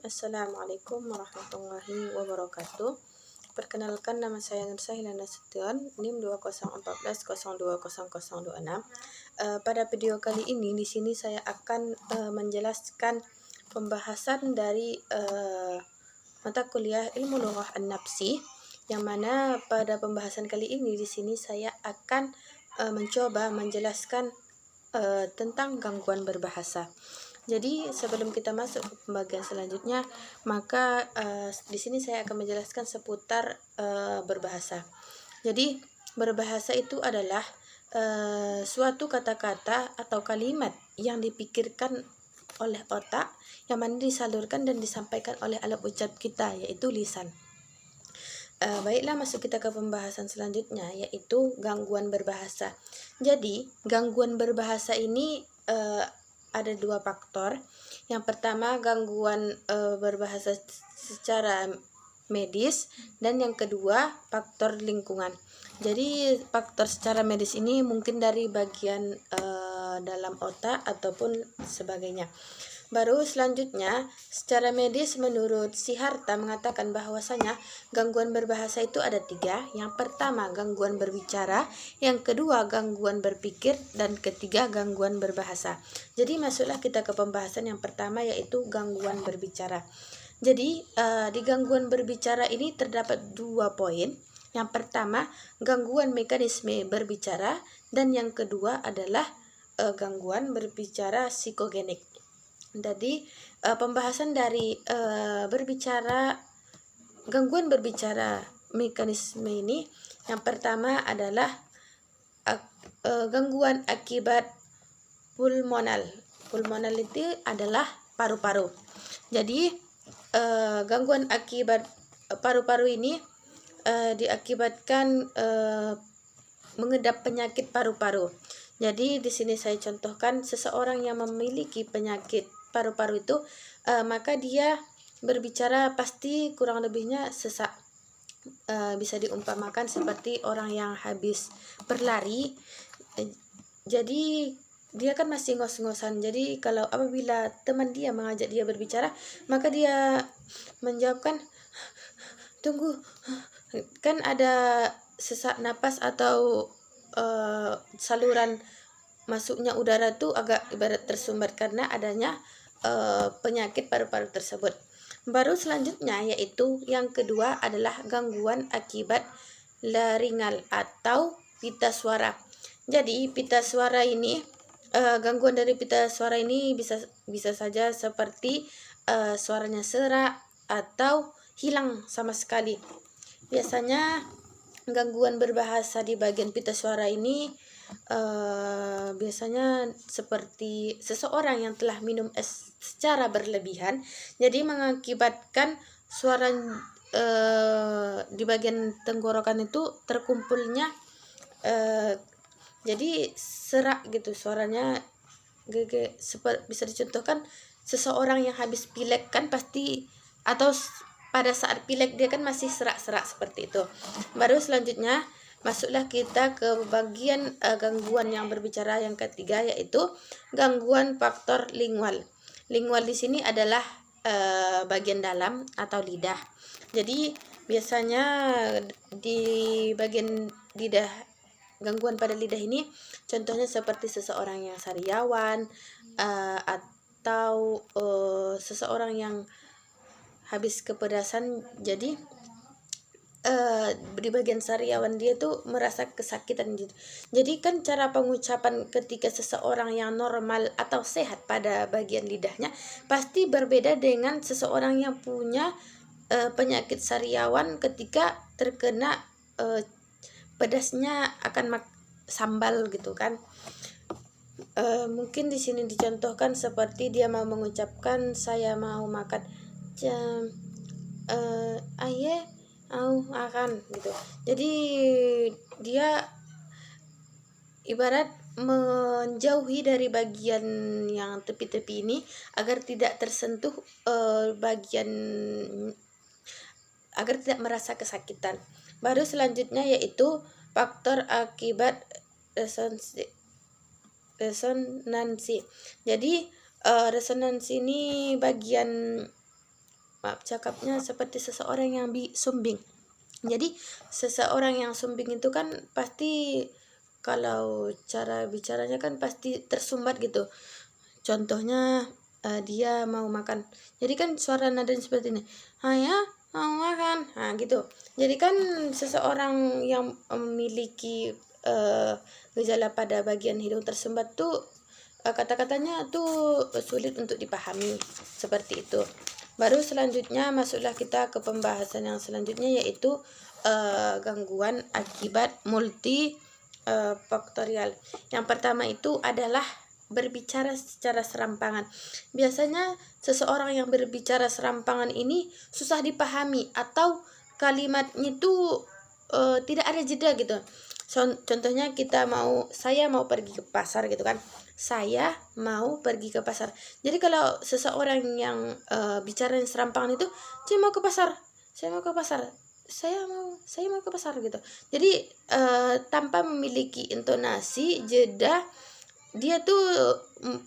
Assalamualaikum warahmatullahi wabarakatuh. Perkenalkan, nama saya Nursa Hilana Sution, NIM 2014020026. Pada video kali ini di sini saya akan menjelaskan pembahasan dari mata kuliah Ilmu Lughah An-Nafsi, yang mana pada pembahasan kali ini di sini saya akan mencoba menjelaskan tentang gangguan berbahasa. Jadi sebelum kita masuk ke pembagian selanjutnya, maka di sini saya akan menjelaskan seputar berbahasa. Jadi berbahasa itu adalah suatu kata-kata atau kalimat yang dipikirkan oleh otak, yang mana disalurkan dan disampaikan oleh alat ucap kita, yaitu lisan. Baiklah, masuk kita ke pembahasan selanjutnya, yaitu gangguan berbahasa. Jadi gangguan berbahasa ini ada dua faktor. Yang pertama, gangguan berbahasa secara medis, dan yang kedua, faktor lingkungan. Jadi faktor secara medis ini mungkin dari bagian dalam otak ataupun sebagainya. Baru selanjutnya, secara medis menurut Siddhartha mengatakan bahwasanya gangguan berbahasa itu ada 3. Yang pertama, gangguan berbicara, yang kedua, gangguan berpikir, dan ketiga, gangguan berbahasa. Jadi masuklah kita ke pembahasan yang pertama, yaitu gangguan berbicara. Jadi di gangguan berbicara ini terdapat 2 poin. Yang pertama, gangguan mekanisme berbicara, dan yang kedua adalah gangguan berbicara psikogenik. Jadi pembahasan dari gangguan berbicara mekanisme ini, yang pertama adalah gangguan akibat pulmonal. Pulmonal itu adalah paru-paru. Jadi gangguan akibat paru-paru ini diakibatkan mengidap penyakit paru-paru. Jadi di sini saya contohkan seseorang yang memiliki penyakit paru-paru itu, maka dia berbicara pasti kurang lebihnya sesak. Bisa diumpamakan seperti orang yang habis berlari. Jadi dia kan masih ngos-ngosan. Jadi kalau apabila teman dia mengajak dia berbicara, maka dia menjawabkan, tunggu, kan ada sesak napas atau saluran masuknya udara tuh agak ibarat tersumbat karena adanya penyakit paru-paru tersebut. Baru selanjutnya, yaitu yang kedua adalah gangguan akibat laringal atau pita suara. Jadi pita suara ini, gangguan dari pita suara ini bisa saja seperti suaranya serak atau hilang sama sekali. Biasanya gangguan berbahasa di bagian pita suara ini biasanya seperti seseorang yang telah minum es secara berlebihan, jadi mengakibatkan suara di bagian tenggorokan itu terkumpulnya, jadi serak gitu suaranya. Bisa dicontohkan seseorang yang habis pilek kan pasti, atau pada saat pilek dia kan masih serak-serak seperti itu. Baru selanjutnya masuklah kita ke bagian gangguan yang berbicara yang ketiga, yaitu gangguan faktor lingual. Lingual di sini adalah bagian dalam atau lidah. Jadi biasanya di bagian lidah, gangguan pada lidah ini contohnya seperti seseorang yang sariawan, atau seseorang yang habis kepedasan. Jadi di bagian sariawan dia tuh merasa kesakitan gitu. Jadi kan cara pengucapan ketika seseorang yang normal atau sehat pada bagian lidahnya pasti berbeda dengan seseorang yang punya penyakit sariawan ketika terkena pedasnya akan sambal gitu kan. Mungkin di sini dicontohkan seperti dia mau mengucapkan saya mau makan ayah akan gitu. Jadi dia ibarat menjauhi dari bagian yang tepi-tepi ini agar tidak tersentuh agar tidak merasa kesakitan. Baru selanjutnya yaitu faktor akibat resonansi. Jadi resonansi ini bagian maaf cakapnya seperti seseorang yang sumbing. Jadi seseorang yang sumbing itu kan pasti kalau cara bicaranya kan pasti tersumbat gitu. Contohnya dia mau makan. Jadi kan suara nadanya seperti ini. Ya mau makan. Nah, gitu. Jadi kan seseorang yang memiliki gejala pada bagian hidung tersumbat tuh kata-katanya tuh sulit untuk dipahami seperti itu. Baru selanjutnya masuklah kita ke pembahasan yang selanjutnya, yaitu gangguan akibat multi faktorial. Yang pertama itu adalah berbicara secara serampangan. Biasanya seseorang yang berbicara serampangan ini susah dipahami atau kalimatnya itu tidak ada jeda gitu. Contohnya saya mau pergi ke pasar gitu kan. Saya mau pergi ke pasar. Jadi kalau seseorang yang bicara yang serampangan itu, saya mau ke pasar. Saya mau ke pasar. Saya mau ke pasar gitu. Jadi tanpa memiliki intonasi, jeda, dia tuh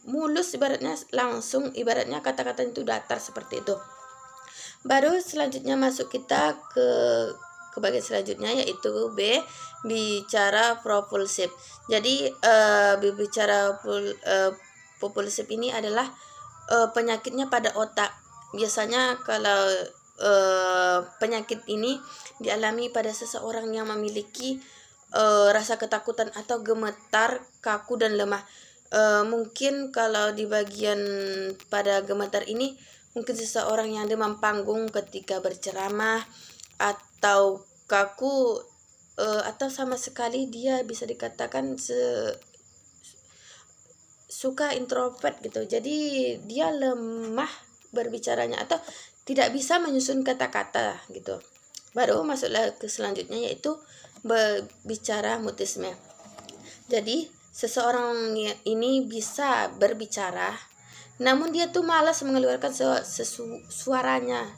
mulus, ibaratnya langsung, ibaratnya kata-kata itu datar seperti itu. Baru selanjutnya masuk kita ke bagian selanjutnya, yaitu B, bicara propulsif. Jadi bicara propulsif ini adalah penyakitnya pada otak. Biasanya kalau penyakit ini dialami pada seseorang yang memiliki rasa ketakutan atau gemetar, kaku dan lemah. Mungkin kalau di bagian pada gemetar ini, mungkin seseorang yang demam panggung ketika berceramah, atau kaku, atau sama sekali dia bisa dikatakan suka introvert gitu. Jadi dia lemah berbicaranya atau tidak bisa menyusun kata-kata gitu. Baru masuklah ke selanjutnya, yaitu berbicara mutisme. Jadi seseorang ini bisa berbicara, namun dia tuh malas mengeluarkan suaranya.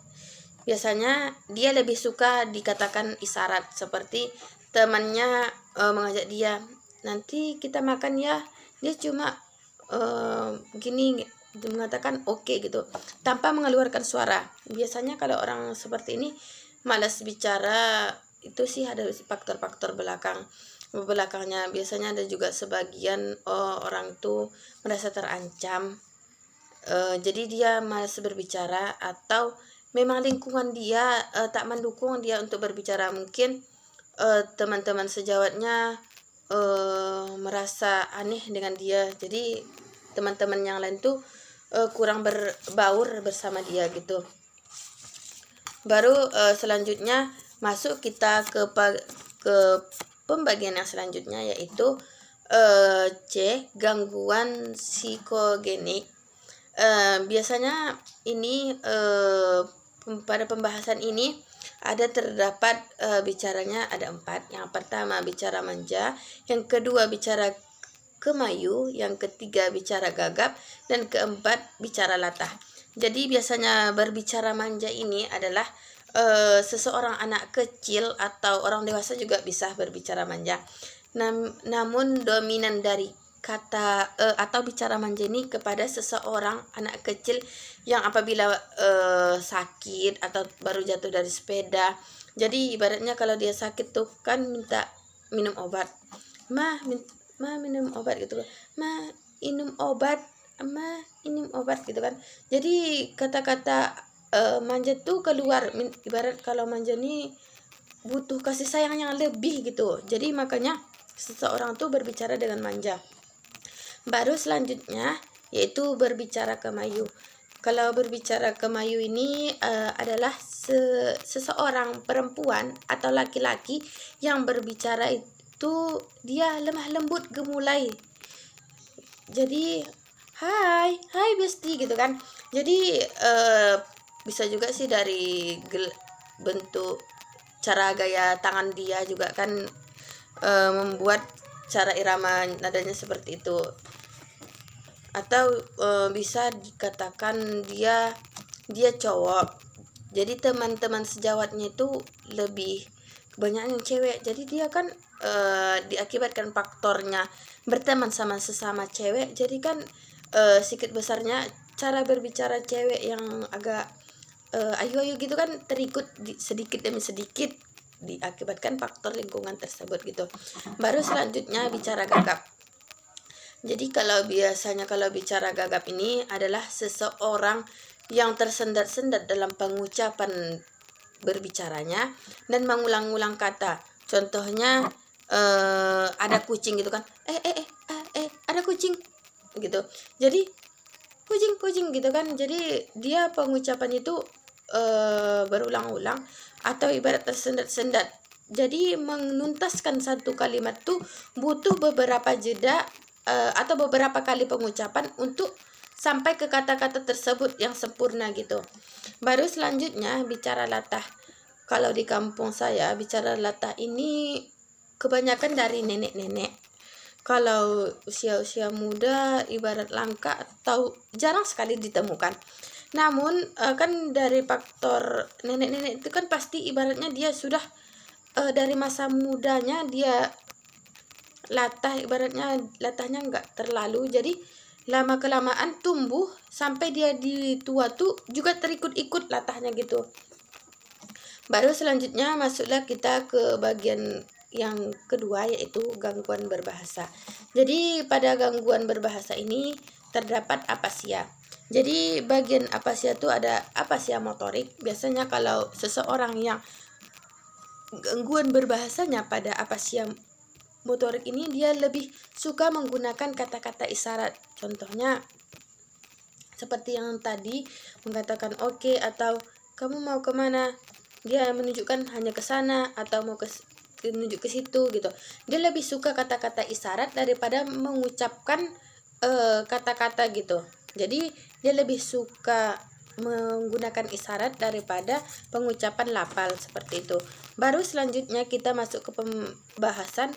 Biasanya dia lebih suka dikatakan isyarat, seperti temannya mengajak dia, nanti kita makan ya. Dia cuma gini mengatakan oke gitu, tanpa mengeluarkan suara. Biasanya kalau orang seperti ini malas bicara, itu sih ada faktor-faktor belakangnya. Biasanya ada juga sebagian orang tuh merasa terancam, jadi dia malas berbicara, atau memang lingkungan dia tak mendukung dia untuk berbicara. Mungkin teman-teman sejawatnya merasa aneh dengan dia, jadi teman-teman yang lain tuh kurang berbaur bersama dia gitu. Baru selanjutnya masuk kita ke pembagian yang selanjutnya, yaitu C, gangguan psikogenik. Biasanya ini pada pembahasan ini terdapat bicaranya ada 4. Yang pertama bicara manja, yang kedua bicara kemayu, yang ketiga bicara gagap, dan keempat bicara latah. Jadi biasanya berbicara manja ini adalah seseorang anak kecil atau orang dewasa juga bisa berbicara manja. Namun dominan dari kata atau bicara manja ini kepada seseorang anak kecil yang apabila sakit atau baru jatuh dari sepeda. Jadi ibaratnya kalau dia sakit tuh kan minta minum obat. Ma minum obat gitu. Ma minum obat. Ma minum obat gitu kan. Jadi kata-kata manja tuh keluar, ibarat kalau manja nih butuh kasih sayang yang lebih gitu. Jadi makanya seseorang tuh berbicara dengan manja. Baru selanjutnya yaitu berbicara kemayu. Kalau berbicara kemayu ini adalah seseorang perempuan atau laki-laki yang berbicara itu dia lemah lembut, gemulai. Jadi hai besti gitu kan. Jadi bisa juga sih dari bentuk cara gaya tangan dia juga kan membuat cara irama nadanya seperti itu. Atau bisa dikatakan dia cowok. Jadi teman-teman sejawatnya itu lebih kebanyakan yang cewek. Jadi dia kan diakibatkan faktornya berteman sama sesama cewek. Jadi kan sedikit besarnya cara berbicara cewek yang agak ayu-ayu gitu kan, terikut sedikit demi sedikit diakibatkan faktor lingkungan tersebut gitu. Baru selanjutnya bicara gagap. Jadi kalau biasanya kalau bicara gagap ini adalah seseorang yang tersendat-sendat dalam pengucapan berbicaranya dan mengulang-ulang kata. Contohnya ada kucing gitu kan, ada kucing gitu. Jadi kucing gitu kan. Jadi dia pengucapan itu berulang-ulang atau ibarat tersendat-sendat. Jadi menuntaskan satu kalimat tuh butuh beberapa jeda atau beberapa kali pengucapan untuk sampai ke kata-kata tersebut yang sempurna gitu. Baru selanjutnya bicara latah. Kalau di kampung saya bicara latah ini kebanyakan dari nenek-nenek. Kalau usia-usia muda ibarat langka atau jarang sekali ditemukan. Namun kan dari faktor nenek-nenek itu kan pasti ibaratnya dia sudah dari masa mudanya dia latah, ibaratnya latahnya nggak terlalu, jadi lama kelamaan tumbuh sampai dia di tua tuh juga terikut-ikut latahnya gitu. Baru selanjutnya masuklah kita ke bagian yang kedua, yaitu gangguan berbahasa. Jadi pada gangguan berbahasa ini terdapat apasia. Jadi bagian apasia itu ada apasia motorik. Biasanya kalau seseorang yang gangguan berbahasanya pada apasia motorik ini, dia lebih suka menggunakan kata-kata isyarat. Contohnya seperti yang tadi mengatakan oke atau kamu mau kemana, dia menunjukkan hanya ke sana atau mau menunjuk ke situ gitu. Dia lebih suka kata-kata isyarat daripada mengucapkan kata-kata gitu. Jadi dia lebih suka menggunakan isyarat daripada pengucapan lafal seperti itu. Baru selanjutnya kita masuk ke pembahasan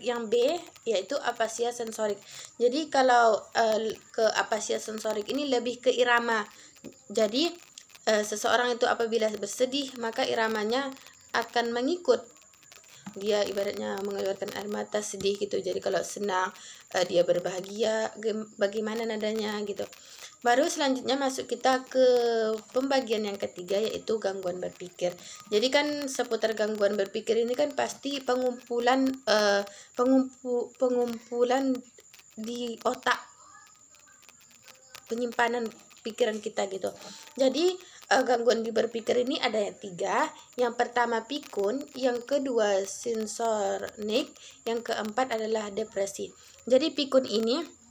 yang B, yaitu apasia sensorik. Jadi kalau ke apasia sensorik ini lebih ke irama. Jadi seseorang itu apabila bersedih maka iramanya akan mengikut. Dia ibaratnya mengeluarkan air mata sedih gitu. Jadi kalau senang dia berbahagia, bagaimana nadanya gitu. Baru selanjutnya masuk kita ke pembagian yang ketiga, yaitu gangguan berpikir. Jadi kan seputar gangguan berpikir ini kan pasti pengumpulan di otak, penyimpanan pikiran kita gitu. Jadi gangguan di berpikir ini ada yang 3. Yang pertama pikun, yang kedua sensornik, yang keempat adalah depresi. Jadi pikun ini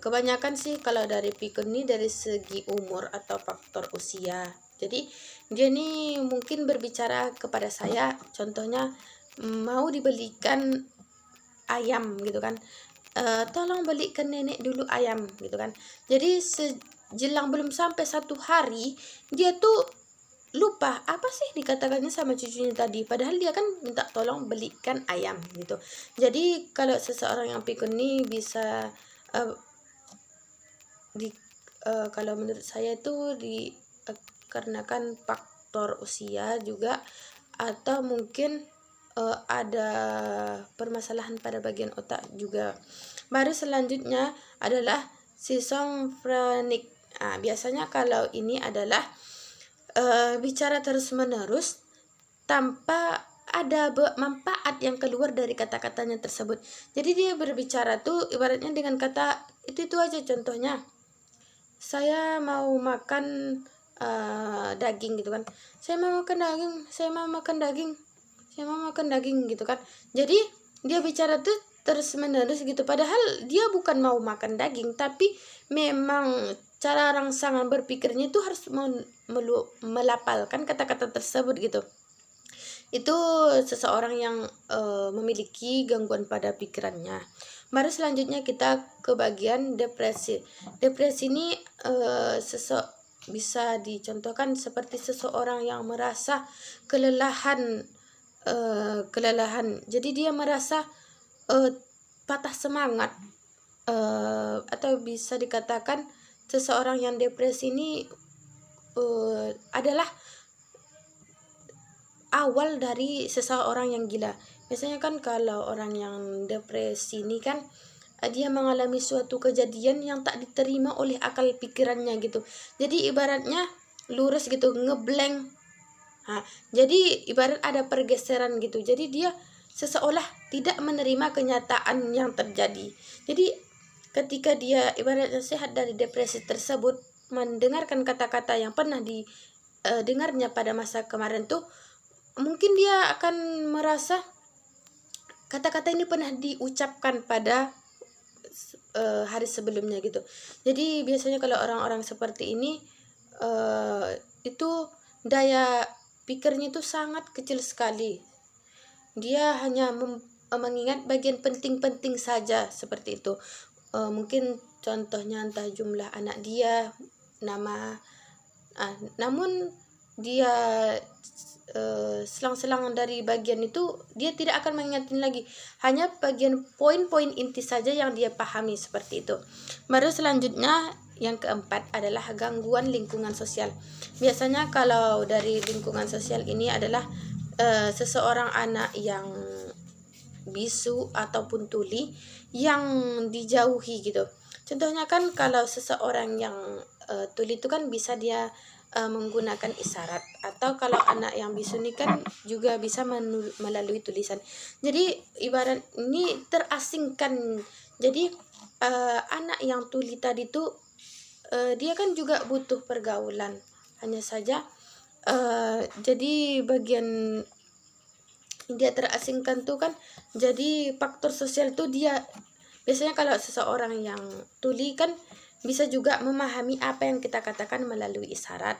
kebanyakan sih kalau dari pikun ini dari segi umur atau faktor usia. Jadi dia ini mungkin berbicara kepada saya, contohnya mau dibelikan ayam gitu kan, tolong belikan nenek dulu ayam gitu kan. Jadi jelang belum sampai 1 hari dia tuh lupa apa sih dikatakannya sama cucunya tadi, padahal dia kan minta tolong belikan ayam gitu. Jadi kalau seseorang yang pikun ini bisa kalau menurut saya itu dikarenakan faktor usia juga, atau mungkin ada permasalahan pada bagian otak juga. Baru selanjutnya adalah schizofrenik. Biasanya kalau ini adalah bicara terus-menerus tanpa ada manfaat yang keluar dari kata-katanya tersebut. Jadi dia berbicara tuh ibaratnya dengan kata itu aja. Contohnya, saya mau makan daging gitu kan. Saya mau makan daging, saya mau makan daging, saya mau makan daging gitu kan. Jadi dia bicara tuh terus-menerus gitu. Padahal dia bukan mau makan daging, tapi memang cara rangsangan berpikirnya itu harus melapalkan kata-kata tersebut gitu. Itu seseorang yang memiliki gangguan pada pikirannya. Baru selanjutnya kita ke bagian depresi. Depresi ini bisa dicontohkan seperti seseorang yang merasa kelelahan. Jadi dia merasa patah semangat, atau bisa dikatakan seseorang yang depresi ini adalah awal dari seseorang yang gila. Biasanya kan kalau orang yang depresi ini kan dia mengalami suatu kejadian yang tak diterima oleh akal pikirannya gitu. Jadi ibaratnya lurus gitu, ngeblank. Jadi ibarat ada pergeseran gitu. Jadi dia seseolah tidak menerima kenyataan yang terjadi. Jadi ketika dia ibaratnya sehat dari depresi tersebut, mendengarkan kata-kata yang pernah didengarnya pada masa kemarin tuh, mungkin dia akan merasa kata-kata ini pernah diucapkan pada hari sebelumnya gitu. Jadi biasanya kalau orang-orang seperti ini itu daya pikirnya itu sangat kecil sekali. Dia hanya mengingat bagian penting-penting saja seperti itu. Mungkin contohnya entah jumlah anak dia, nama, namun dia selang-selang dari bagian itu dia tidak akan mengingatin lagi, hanya bagian poin-poin inti saja yang dia pahami seperti itu. Baru selanjutnya yang keempat adalah gangguan lingkungan sosial. Biasanya kalau dari lingkungan sosial ini adalah seseorang anak yang bisu ataupun tuli yang dijauhi gitu. Contohnya kan kalau seseorang yang tuli itu kan bisa dia menggunakan isyarat, atau kalau anak yang bisu ini kan juga bisa melalui tulisan. Jadi ibarat ini terasingkan. Jadi anak yang tuli tadi tuh dia kan juga butuh pergaulan. Hanya saja jadi bagian dia terasingkan tuh kan, jadi faktor sosial tuh dia biasanya kalau seseorang yang tuli kan bisa juga memahami apa yang kita katakan melalui isyarat.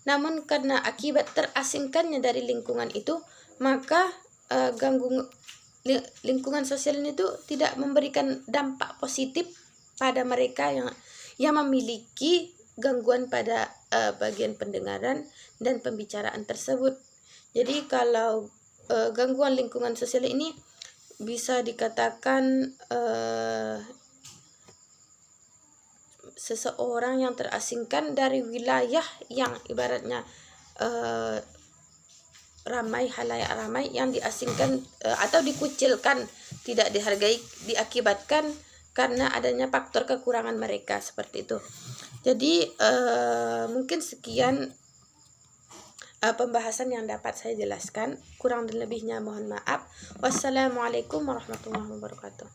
Namun karena akibat terasingkannya dari lingkungan itu, maka lingkungan sosial ini tuh tidak memberikan dampak positif pada mereka yang memiliki gangguan pada bagian pendengaran dan pembicaraan tersebut. Jadi kalau gangguan lingkungan sosial ini bisa dikatakan seseorang yang terasingkan dari wilayah yang ibaratnya ramai, halayak ramai, yang diasingkan atau dikucilkan, tidak dihargai, diakibatkan karena adanya faktor kekurangan mereka seperti itu. Jadi mungkin sekian pembahasan yang dapat saya jelaskan. Kurang dan lebihnya mohon maaf. Wassalamualaikum warahmatullahi wabarakatuh.